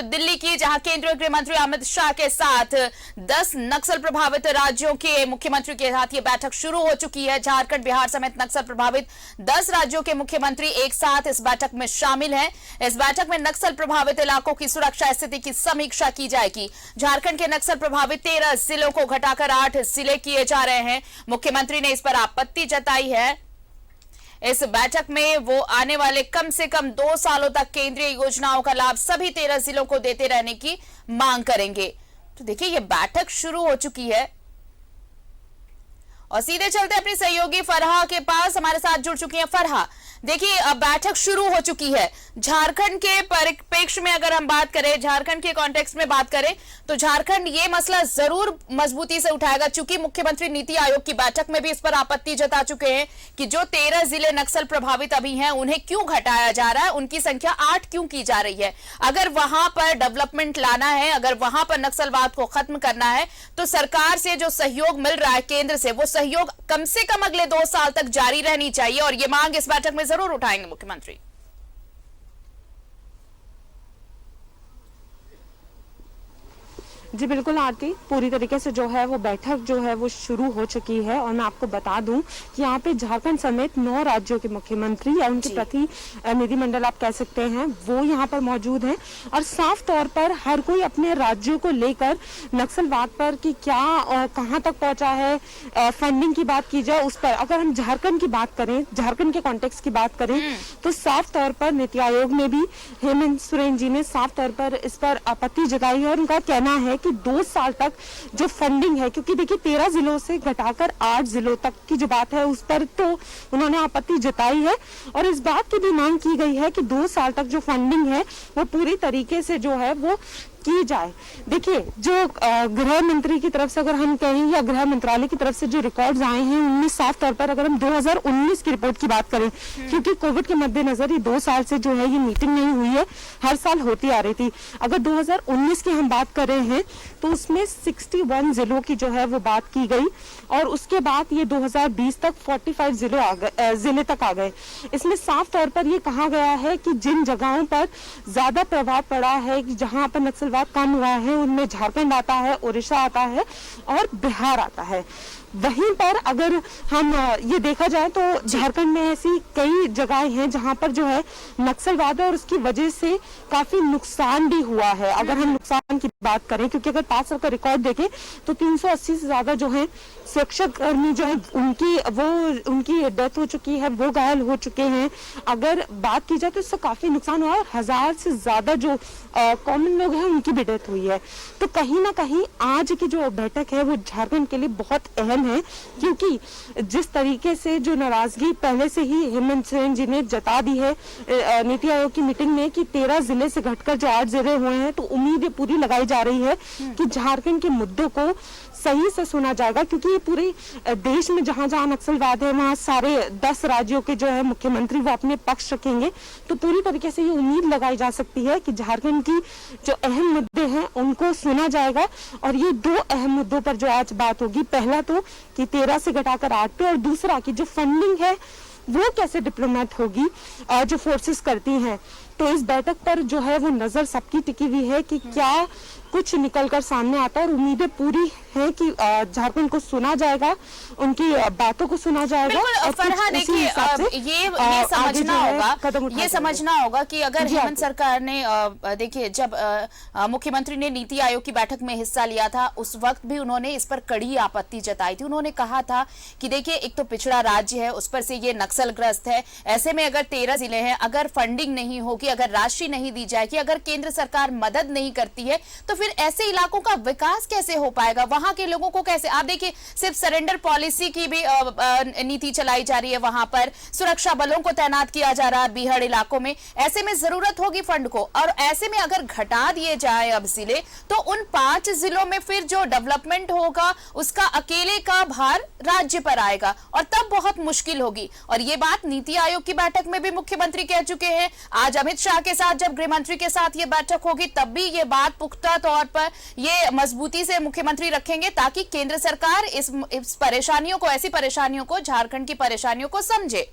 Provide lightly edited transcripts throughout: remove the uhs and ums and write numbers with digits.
दिल्ली की, जहां केंद्रीय गृह मंत्री अमित शाह के साथ 10 नक्सल प्रभावित राज्यों के मुख्यमंत्री के साथ ये बैठक शुरू हो चुकी है। झारखंड, बिहार समेत नक्सल प्रभावित 10 राज्यों के मुख्यमंत्री एक साथ इस बैठक में शामिल हैं। इस बैठक में नक्सल प्रभावित इलाकों की सुरक्षा स्थिति की समीक्षा की जाएगी। झारखंड के नक्सल प्रभावित 13 जिलों को घटाकर 8 जिले किए जा रहे हैं। मुख्यमंत्री ने इस पर आपत्ति जताई है। इस बैठक में वो आने वाले कम से कम 2 सालों तक केंद्रीय योजनाओं का लाभ सभी 13 जिलों को देते रहने की मांग करेंगे। तो देखिए, ये बैठक शुरू हो चुकी है और सीधे चलते अपनी सहयोगी फरहा के पास, हमारे साथ जुड़ चुकी हैं फरहा। देखिए, अब बैठक शुरू हो चुकी है। झारखंड के परिप्रेक्ष्य में अगर हम बात करें, झारखंड के कॉन्टेक्स्ट में बात करें, तो झारखंड ये मसला जरूर मजबूती से उठाएगा, चूंकि मुख्यमंत्री नीति आयोग की बैठक में भी इस पर आपत्ति जता चुके हैं कि जो 13 जिले नक्सल प्रभावित अभी हैं, उन्हें क्यों घटाया जा रहा है, उनकी संख्या 8 क्यों की जा रही है। अगर वहां पर डेवलपमेंट लाना है, अगर वहां पर नक्सलवाद को खत्म करना है, तो सरकार से जो सहयोग मिल रहा है केंद्र से, वो सहयोग कम से कम अगले 2 साल तक जारी रहनी चाहिए। और ये मांग इस बैठक में जरूर उठाएंगे मुख्यमंत्री। जी बिल्कुल आरती, पूरी तरीके से जो है वो बैठक जो है वो शुरू हो चुकी है। और मैं आपको बता दूं कि यहाँ पे झारखंड समेत 9 राज्यों के मुख्यमंत्री या उनके प्रतिनिधिमंडल आप कह सकते हैं, वो यहाँ पर मौजूद हैं। और साफ तौर पर हर कोई अपने राज्यों को लेकर नक्सलवाद पर कि क्या कहाँ तक पहुंचा है, फंडिंग की बात की जाए उस पर। अगर हम झारखंड की बात करें, झारखंड के कॉन्टेक्स्ट की बात करें, तो साफ तौर पर नीति आयोग में भी हेमंत सोरेन जी ने साफ तौर पर इस पर आपत्ति जताई है। और उनका कहना है कि 2 साल तक जो फंडिंग है, क्योंकि देखिए 13 जिलों से घटाकर 8 जिलों तक की जो बात है उस पर तो उन्होंने आपत्ति जताई है। और इस बात की भी मांग की गई है कि 2 साल तक जो फंडिंग है वो पूरी तरीके से जो है वो की जाए। देखिए, जो गृह मंत्री की तरफ से अगर हम कहें या गृह मंत्रालय की तरफ से जो रिकॉर्ड्स आए हैं, उनमें साफ तौर पर अगर हम 2019 की रिपोर्ट की बात करें, क्योंकि कोविड के मद्देनजर ये 2 साल से जो है ये मीटिंग नहीं हुई है, हर साल होती आ रही थी। अगर 2019 की हम बात कर रहे हैं तो उसमें 61 जिलों की जो है वो बात की गई। और उसके बाद ये 2020 तक 45 जिले तक आ गए। इसमें साफ तौर पर ये कहा गया है कि जिन जगहों पर ज्यादा प्रभाव पड़ा है, जहां पर नक्सलवाद कम हुआ है, उनमें झारखंड आता है, उड़ीसा आता है और बिहार आता है। वहीं पर अगर हम ये देखा जाए तो झारखंड में ऐसी कई जगहें हैं जहां पर जो है नक्सलवाद है और उसकी वजह से काफी नुकसान भी हुआ है। अगर हम नुकसान की बात करें, क्योंकि अगर 5 साल का रिकॉर्ड देखें तो 380 से ज्यादा जो है सुरक्षा कर्मी जो है उनकी डेथ हो चुकी है, वो घायल हो चुके हैं। अगर बात की जाए तो इससे काफी नुकसान हुआ है। 1000 से ज्यादा जो कॉमन लोग हैं उनकी भी डेथ हुई है। तो कहीं ना कहीं आज की जो बैठक है वो झारखंड के लिए बहुत अहम है, क्योंकि जिस तरीके से जो नाराजगी पहले से ही हेमंत सोरेन जी ने जता दी है नीति आयोग की मीटिंग में कि 13 जिले से घटकर जो 8 जिले हुए हैं, तो उम्मीद पूरी लगाई जा रही है कि झारखंड के मुद्दों को सही से सुना जाएगा। क्योंकि ये पूरे देश में जहां जहां नक्सलवाद है, वहां सारे 10 राज्यों के जो है मुख्यमंत्री वो अपने पक्ष रखेंगे। तो पूरी तरीके से ये उम्मीद लगाई जा सकती है कि झारखंड की जो अहम मुद्दे हैं उनको सुना जाएगा। और ये 2 अहम मुद्दों पर जो आज बात होगी, पहला तो कि 13 से घटाकर 8 पे, और दूसरा कि जो फंडिंग है वो कैसे डिप्लोमेट होगी जो फोर्सेस करती हैं। तो इस बैठक पर जो है वो नजर सबकी टिकी हुई है कि क्या कुछ निकलकर सामने आता है। और उम्मीदें पूरी है कि झारखंड को सुना जाएगा, उनकी बातों को सुना जाएगा। बिल्कुल फरहा, देखिए ये समझना होगा कि अगर हेमंत सरकार ने देखिए जब मुख्यमंत्री ने नीति आयोग की बैठक में हिस्सा लिया था, उस वक्त भी उन्होंने इस पर कड़ी आपत्ति जताई थी। उन्होंने कहा था कि देखिए एक तो पिछड़ा राज्य है, उस पर से ये नक्सलग्रस्त है, ऐसे में अगर 13 जिले हैं, अगर फंडिंग नहीं होगी, अगर राशि नहीं दी जाएगी, अगर केंद्र सरकार मदद नहीं करती है, तो फिर ऐसे इलाकों का विकास कैसे हो पाएगा, वहां के लोगों को कैसे। आप देखिए सिर्फ सरेंडर पॉलिसी की भी नीति चलाई जा रही है, वहां पर सुरक्षा बलों को तैनात किया जा रहा है बीहड़ इलाकों में। ऐसे में जरूरत होगी फंड को, और ऐसे में अगर घटा दिए जाए अब जिले, तो उन 5 जिलों में फिर जो डेवलपमेंट होगा उसका अकेले का भार राज्य पर आएगा और तब बहुत मुश्किल होगी। और ये बात नीति आयोग की बैठक में भी मुख्यमंत्री कह चुके हैं। आज अमित शाह के साथ जब गृह मंत्री के साथ ये बैठक होगी, तब भी ये बात पुख्ता तौर पर ये मजबूती से मुख्यमंत्री रखेंगे ताकि केंद्र सरकार इस परेशानियों को, ऐसी परेशानियों को, झारखंड की परेशानियों को समझे।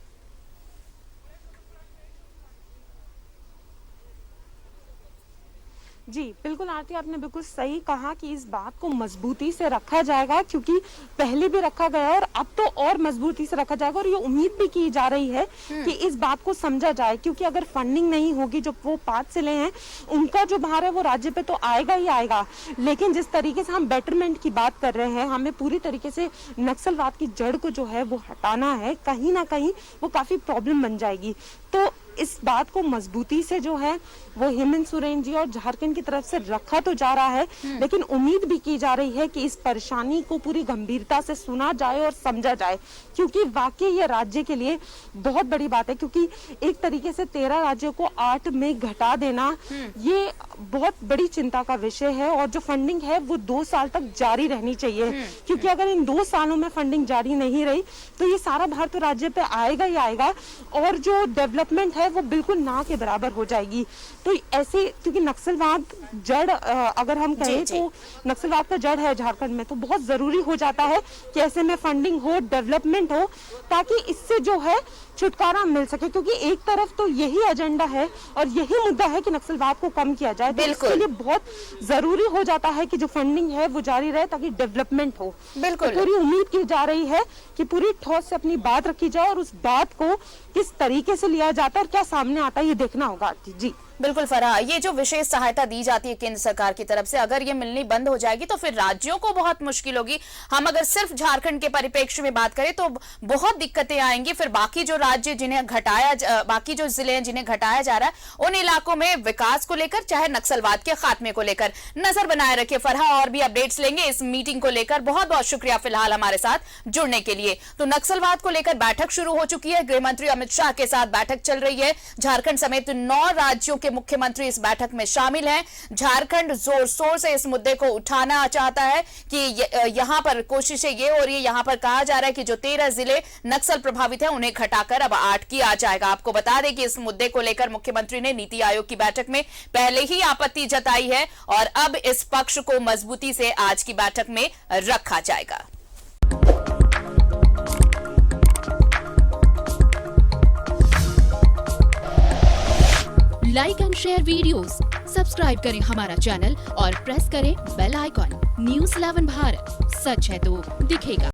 जी बिल्कुल आरती, आपने बिल्कुल सही कहा कि इस बात को मजबूती से रखा जाएगा, क्योंकि पहले भी रखा गया और अब तो और मजबूती से रखा जाएगा। और ये उम्मीद भी की जा रही है कि इस बात को समझा जाए, क्योंकि अगर फंडिंग नहीं होगी, जो वो 5 जिले हैं उनका जो भार है वो राज्य पे तो आएगा ही आएगा। लेकिन जिस तरीके से हम बेटरमेंट की बात कर रहे हैं, हमें पूरी तरीके से नक्सलवाद की जड़ को जो है वो हटाना है, कहीं ना कहीं वो काफी प्रॉब्लम बन जाएगी। तो इस बात को मजबूती से जो है वो हेमंत सोरेन जी और झारखंड की तरफ से रखा तो जा रहा है, लेकिन उम्मीद भी की जा रही है कि इस परेशानी को पूरी गंभीरता से सुना जाए और समझा जाए, क्योंकि वाकई ये राज्य के लिए बहुत बड़ी बात है। क्योंकि एक तरीके से 13 राज्यों को 8 में घटा देना ये बहुत बड़ी चिंता का विषय है। और जो फंडिंग है वो 2 साल तक जारी रहनी चाहिए, क्योंकि अगर इन 2 सालों में फंडिंग जारी नहीं रही तो ये सारा भार तो राज्य पे आएगा ही आएगा, और जो डेवलपमेंट है वो बिल्कुल ना के बराबर हो जाएगी। तो ऐसे, क्योंकि नक्सलवाद जड़ अगर हम कहें तो नक्सलवाद का जड़ है झारखंड में, तो बहुत जरूरी हो जाता है कि ऐसे में फंडिंग हो, डेवलपमेंट हो, ताकि इससे जो है छुटकारा मिल सके। क्योंकि एक तरफ तो यही एजेंडा है और यही मुद्दा है कि नक्सलवाद को कम किया जाए, तो इसके लिए बहुत जरूरी हो जाता है कि जो फंडिंग है वो जारी रहे ताकि डेवलपमेंट हो। बिल्कुल तो पूरी उम्मीद की जा रही है कि पूरी ठोस से अपनी बात रखी जाए और उस बात को किस तरीके से लिया जाता है और क्या सामने आता है ये देखना होगा। जी बिल्कुल फराह, ये जो विशेष सहायता दी जाती है केंद्र सरकार की तरफ से, अगर ये मिलनी बंद हो जाएगी तो फिर राज्यों को बहुत मुश्किल होगी। हम अगर सिर्फ झारखंड के परिप्रेक्ष्य में बात करें तो बहुत दिक्कतें आएंगी। फिर बाकी जो राज्य जिन्हें बाकी जो जिले हैं जिन्हें घटाया जा रहा है, उन इलाकों में विकास को लेकर चाहे नक्सलवाद के खात्मे को लेकर नजर बनाए रखिए। फराह, और भी अपडेट्स लेंगे इस मीटिंग को लेकर। बहुत बहुत शुक्रिया फिलहाल हमारे साथ जुड़ने के लिए। तो नक्सलवाद को लेकर बैठक शुरू हो चुकी है, गृह मंत्री अमित शाह के साथ बैठक चल रही है। झारखंड समेत 9 राज्यों के मुख्यमंत्री इस बैठक में शामिल हैं। झारखंड जोर शोर से इस मुद्दे को उठाना चाहता है कि यहां पर कोशिशें ये हो रही है, यहां पर कहा जा रहा है कि जो 13 जिले नक्सल प्रभावित हैं उन्हें घटाकर अब 8 किया जाएगा। आपको बता दें कि इस मुद्दे को लेकर मुख्यमंत्री ने नीति आयोग की बैठक में पहले ही आपत्ति जताई है और अब इस पक्ष को मजबूती से आज की बैठक में रखा जाएगा। Like and share videos, subscribe करें हमारा चैनल और प्रेस करें बेल आइकॉन। न्यूज़ 11 भारत, सच है तो दिखेगा।